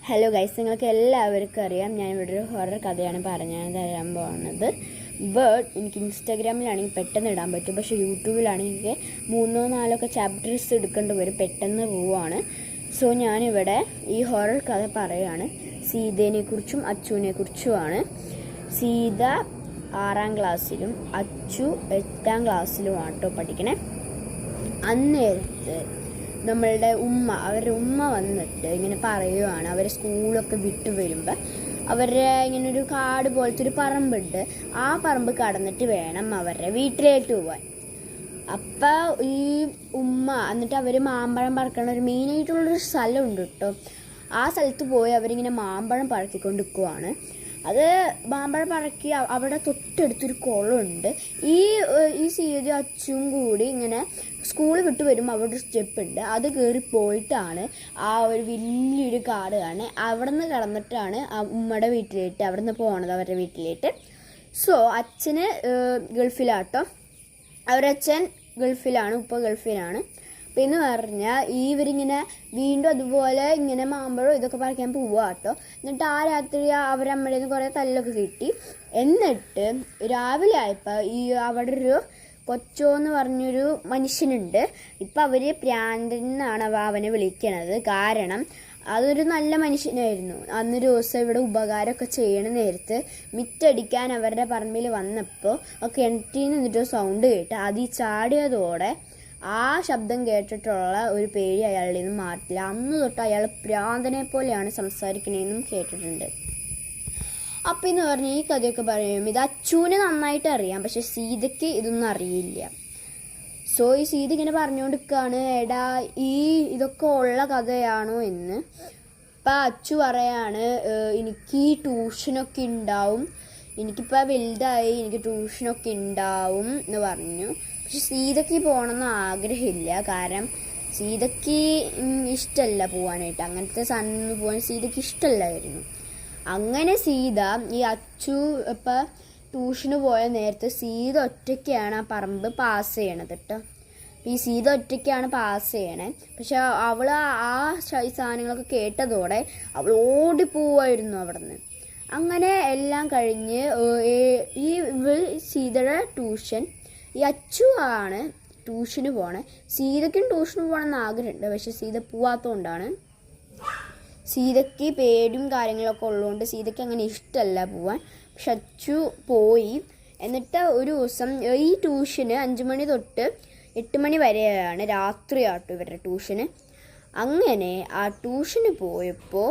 Hello guys, നിങ്ങൾക്ക് എല്ലാവർക്കും അറിയാം ഞാൻ ഇവിടെ ഒരു ഹൊറർ കഥയാണ് പറഞ്ഞു തരാൻ പോകുന്നത്. ബട്ട് എനിക്ക് ഇൻസ്റ്റാഗ്രാമിലാണെങ്കിൽ പെട്ടെന്ന് ഇടാൻ പറ്റും, പക്ഷേ യൂട്യൂബിലാണെങ്കിൽ 3-4 ചാപ്റ്റേഴ്സ് എടുക്കേണ്ടി വരും, പെട്ടെന്ന് പോവുകയാണ്. സോ ഞാനിവിടെ ഈ ഹൊറർ കഥ പറയുകയാണ്. സീതേനെക്കുറിച്ചും അച്ചുവിനെക്കുറിച്ചുമാണ്. സീത 6ാം ക്ലാസ്സിലും അച്ചു 8ാം ക്ലാസ്സിലുമാണ് കേട്ടോ പഠിക്കണേ. അന്നേരത്ത് അവരുടെ ഉമ്മ വന്നിട്ട് ഇങ്ങനെ പറയുവാണ്, അവർ സ്കൂളൊക്കെ വിട്ടു വരുമ്പോൾ അവരുടെ ഇങ്ങനെ ഒരു കാട് പോലത്തെ ഒരു പറമ്പുണ്ട്, ആ പറമ്പ് കടന്നിട്ട് വേണം അവരുടെ വീട്ടിലേക്ക് പോവാൻ. അപ്പം ഈ ഉമ്മ എന്നിട്ട് അവർ മാമ്പഴം പറക്കണ ഒരു മെയിനായിട്ടുള്ളൊരു സ്ഥലമുണ്ട് കേട്ടോ. ആ സ്ഥലത്ത് പോയി അവരിങ്ങനെ മാമ്പഴം പറക്കിക്കൊണ്ട് നിൽക്കുവാണ്. അത് മാമ്പഴം പറക്കി അവിടെ തൊട്ടടുത്തൊരു കുളമുണ്ട്. ഈ സീത അച്ചും കൂടി ഇങ്ങനെ സ്കൂൾ വിട്ട് വരുമ്പോൾ അവിടെ ഒരു സ്റ്റെപ്പ് ഉണ്ട്, അത് കയറി പോയിട്ടാണ് ആ ഒരു വലിയൊരു കാട് കാണുന്നത്. അവിടെ നിന്ന് കടന്നിട്ടാണ് ആ ഉമ്മയുടെ വീട്ടിലേക്ക് അവിടെ നിന്ന് പോകണത്, അവരുടെ വീട്ടിലേക്ക്. സോ അച്ഛന് ഗൾഫിലാട്ടോ, അവരച്ഛൻ ഗൾഫിലാണ്, ഉപ്പ ഗൾഫിലാണ്. പിന്നെ പറഞ്ഞാൽ ഇവരിങ്ങനെ വീണ്ടും അതുപോലെ ഇങ്ങനെ മാമ്പഴം ഇതൊക്കെ പറിക്കാൻ പോവുക കേട്ടോ. എന്നിട്ട് ആ രാത്രി അവരമ്മയുടെ നിന്ന് കുറേ തല്ലൊക്കെ കിട്ടി. എന്നിട്ട് രാവിലെ ആയപ്പോൾ അവിടെ ഒരു കൊച്ചോ എന്ന് പറഞ്ഞൊരു മനുഷ്യനുണ്ട്. ഇപ്പം അവർ പ്രാന്തൻ എന്നാണ് അവനെ വിളിക്കണത്. കാരണം അതൊരു നല്ല മനുഷ്യനായിരുന്നു. അന്നൊരു ദിവസം ഇവിടെ ഉപകാരമൊക്കെ ചെയ്യണ നേരത്ത് മിറ്റടിക്കാൻ അവരുടെ പറമ്പിൽ വന്നപ്പോൾ കിണറ്റിൽ നിന്നിട്ട് സൗണ്ട് കേട്ട് അത് ചാടിയതോടെ ആ ശബ്ദം കേട്ടിട്ടുള്ള ഒരു പേടി അയാളിൽ നിന്ന് മാറ്റില്ല. അന്ന് തൊട്ട് അയാൾ പ്രാന്തനെ പോലെയാണ് സംസാരിക്കണേന്നും കേട്ടിട്ടുണ്ട്. അപ്പം എന്ന് പറഞ്ഞ് ഈ കഥയൊക്കെ പറയും, ഇത് അച്ചുവിന് നന്നായിട്ട് അറിയാം, പക്ഷെ സീതയ്ക്ക് ഇതൊന്നും അറിയില്ല. സോ ഈ സീത ഇങ്ങനെ പറഞ്ഞുകൊണ്ടിരിക്കുകയാണ്, എടാ ഇതൊക്കെ ഉള്ള കഥയാണോ എന്ന്. അപ്പം അച്ചു പറയാണ്, എനിക്ക് ട്യൂഷനൊക്കെ ഉണ്ടാവും, എനിക്കിപ്പോൾ വലുതായി, എനിക്ക് ട്യൂഷനൊക്കെ ഉണ്ടാവും എന്ന് പറഞ്ഞു. പക്ഷെ സീതയ്ക്ക് പോകണമെന്ന് ആഗ്രഹമില്ല, കാരണം സീതയ്ക്ക് ഇഷ്ടമല്ല പോകാനായിട്ട്, അങ്ങനത്തെ സാധനം പോകാൻ സീതയ്ക്ക് ഇഷ്ടമല്ലായിരുന്നു. അങ്ങനെ സീത ഈ അച്ചു ഇപ്പം ട്യൂഷന് പോയ നേരത്തെ സീത ഒറ്റയ്ക്കാണ് ആ പറമ്പ് പാസ് ചെയ്യണത് കേട്ടോ. ഈ സീത ഒറ്റയ്ക്കാണ് പാസ് ചെയ്യണേ. പക്ഷെ അവൾ ആ സാധനങ്ങളൊക്കെ കേട്ടതോടെ അവൾ ഓടിപ്പോവായിരുന്നു അവിടെ നിന്ന്. അങ്ങനെ എല്ലാം കഴിഞ്ഞ് സീതയുടെ ട്യൂഷൻ, ഈ അച്ചു ആണ് ട്യൂഷന് പോണേ. സീതയ്ക്കും ട്യൂഷന് പോകണമെന്ന് ആഗ്രഹമുണ്ട്, പക്ഷെ സീത പോവാത്തതുകൊണ്ടാണ്. സീതയ്ക്ക് പേടിയും കാര്യങ്ങളൊക്കെ ഉള്ളതുകൊണ്ട് സീതയ്ക്ക് അങ്ങനെ ഇഷ്ടമല്ല പോവാൻ. പക്ഷെ അച്ചു പോയി. എന്നിട്ട് ഒരു ദിവസം ഈ ട്യൂഷന് 5 മണി തൊട്ട് 8 മണി വരെയാണ് രാത്രിയാട്ടോ ഇവരുടെ ട്യൂഷന്. അങ്ങനെ ആ ട്യൂഷന് പോയപ്പോൾ